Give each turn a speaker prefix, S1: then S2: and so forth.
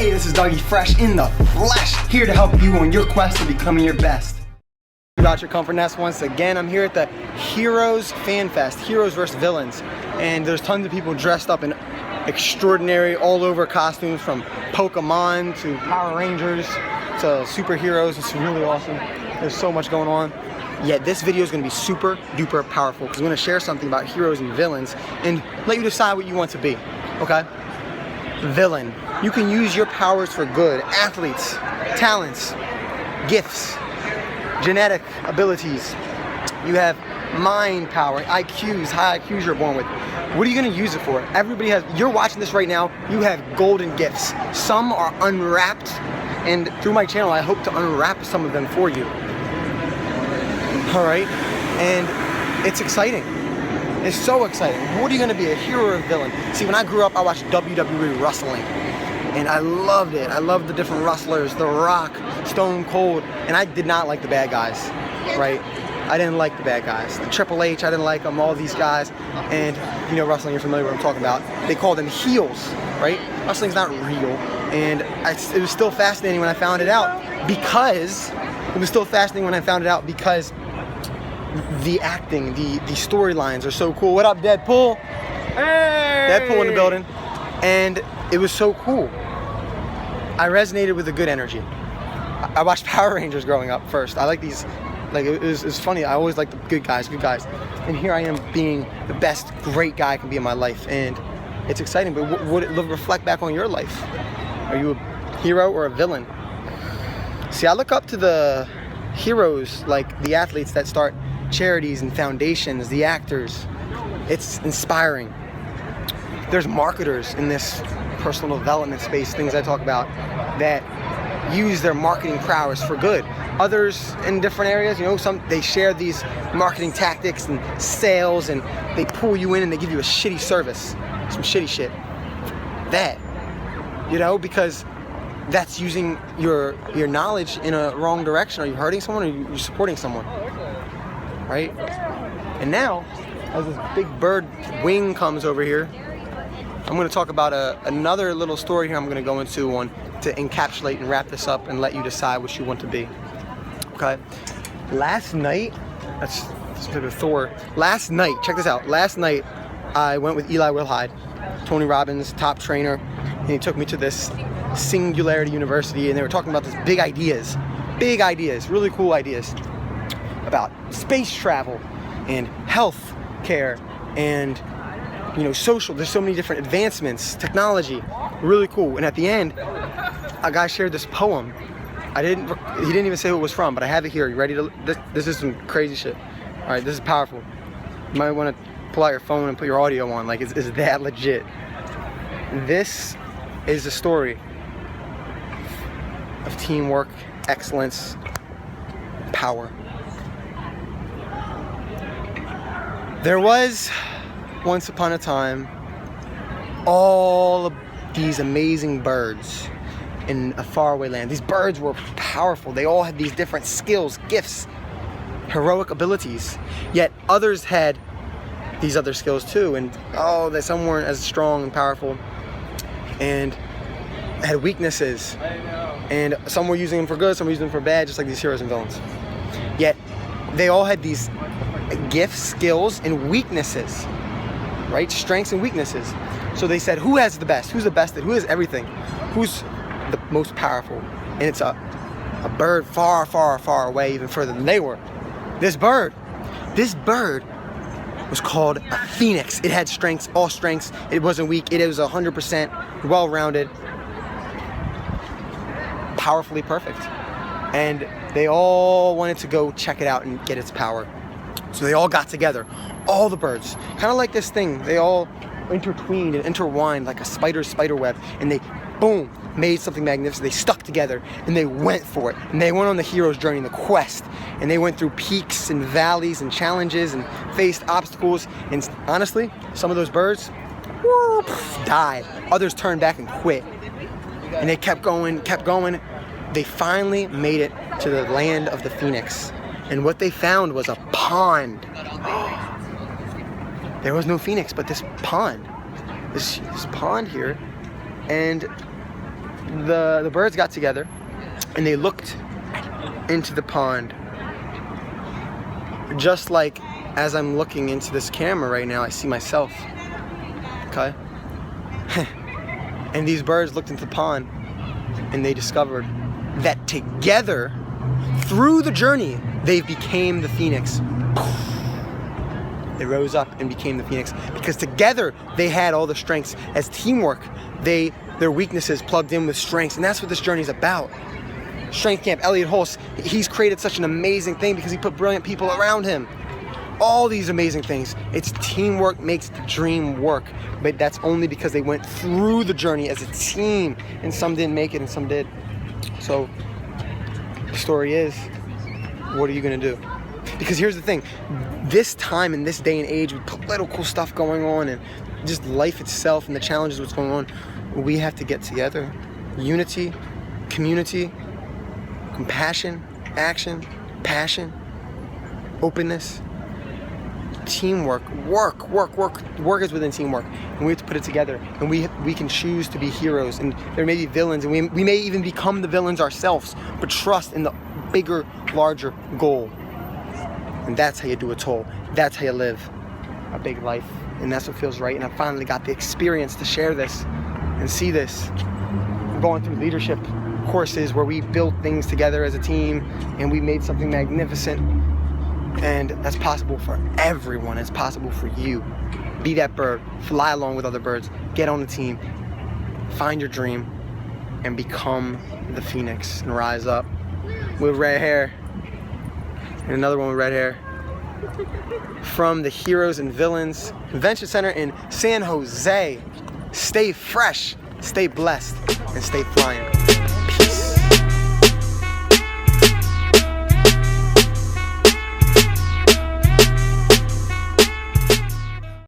S1: Hey, this is Dougie Fresh in the flesh, here to help you on your quest to becoming your best. About your comfort nest once again. I'm here at the Heroes Fan Fest, Heroes vs. Villains, and there's tons of people dressed up in extraordinary all over costumes, from Pokemon to Power Rangers to superheroes. It's really awesome. There's so much going on. Yet this video is going to be super duper powerful because I'm going to share something about heroes and villains and let you decide what you want to be, okay? Villain. You can use your powers for good. Athletes, talents, gifts, genetic abilities. You have mind power, IQs, high IQs you're born with. What are you going to use it for? Everybody has, you're watching this right now, you have golden gifts. Some are unwrapped, and through my channel I hope to unwrap some of them for you. Alright, and it's exciting. It's so exciting. What are you going to be, a hero or a villain? See, when I grew up, I watched WWE wrestling, and I loved it. I loved the different wrestlers, The Rock, Stone Cold, and I did not like the bad guys, right? I didn't like the bad guys. The Triple H, I didn't like them, all these guys. And, you know, wrestling, you're familiar with what I'm talking about. They call them heels, right? Wrestling's not real. And it was still fascinating when I found it out because the acting, the storylines are so cool. What up, Deadpool? Hey! Deadpool in the building. And it was so cool. I resonated with the good energy. I watched Power Rangers growing up first. I like these, like it was funny. I always liked the good guys. And here I am being the best, great guy I can be in my life. And it's exciting, but would it reflect back on your life? Are you a hero or a villain? See, I look up to the heroes, like the athletes that start charities and foundations, the actors. It's inspiring. There's marketers in this personal development space, things I talk about, that use their marketing prowess for good. Others in different areas, you know, they share these marketing tactics and sales, and they pull you in and they give you a shitty service, some shitty shit. That, you know, because that's using your knowledge in a wrong direction. Are you hurting someone, or are you supporting someone? Right? And now, as this big bird wing comes over here, I'm going to talk about another little story here I'm going to go into on to encapsulate and wrap this up and let you decide what you want to be. Okay? Last night, that's a bit of Thor. Last night, check this out. Last night, I went with Eli Wilhide, Tony Robbins' top trainer, and he took me to this Singularity University, and they were talking about these big ideas, really cool ideas about space travel and health care and, you know, social. There's so many different advancements, technology, really cool. And at the end, a guy shared this poem. He didn't even say who it was from, but I have it here. You ready to? This is some crazy shit. All right, this is powerful. You might want to pull out your phone and put your audio on. Like, it's that legit. This is the story of teamwork, excellence, power. There was, once upon a time, all of these amazing birds in a faraway land. These birds were powerful. They all had these different skills, gifts, heroic abilities. Yet others had these other skills too, and some weren't as strong and powerful, and had weaknesses. And some were using them for good, some were using them for bad, just like these heroes and villains. Yet they all had these gifts, skills, and weaknesses, right? Strengths and weaknesses. So they said, who has the best? Who's the best at? Who has everything? Who's the most powerful? And it's a bird far, far, far away, even further than they were. This bird was called a phoenix. It had strengths, all strengths. It wasn't weak. It was 100% well-rounded, powerfully perfect. And they all wanted to go check it out and get its power. So they all got together, all the birds, kind of like this thing. They all intertwined and intertwined like a spider web, and they, boom, made something magnificent. They stuck together and they went for it. And they went on the hero's journey, the quest. And they went through peaks and valleys and challenges and faced obstacles. And honestly, some of those birds died. Others turned back and quit. And they kept going. They finally made it to the land of the Phoenix. And what they found was a pond. There was no phoenix, but this pond. This pond here. And the birds got together and they looked into the pond. Just like as I'm looking into this camera right now, I see myself. Okay? And these birds looked into the pond and they discovered that together, through the journey, they became the phoenix. They rose up and became the phoenix because together they had all the strengths. As teamwork, their weaknesses plugged in with strengths, and that's what this journey is about. Strength Camp, Elliott Hulse, he's created such an amazing thing because he put brilliant people around him. All these amazing things. It's teamwork makes the dream work, but that's only because they went through the journey as a team, and some didn't make it and some did. So the story is, what are you gonna do? Because here's the thing, this time in this day and age with political stuff going on and just life itself and the challenges what's going on, we have to get together. Unity, community, compassion, action, passion, openness, teamwork, work is within teamwork, and we have to put it together, and we can choose to be heroes, and there may be villains, and we may even become the villains ourselves, but trust in the bigger, larger goal. And that's how you do a toll. That's how you live a big life, and that's what feels right. And I finally got the experience to share this and see this. I'm going through leadership courses where we built things together as a team and we made something magnificent, and that's possible for everyone. It's possible for you. Be that bird, fly along with other birds, get on the team, find your dream, and become the phoenix and rise up with red hair. And another one with red hair. From the Heroes and Villains Convention Center in San Jose. Stay fresh, stay blessed, and stay flying.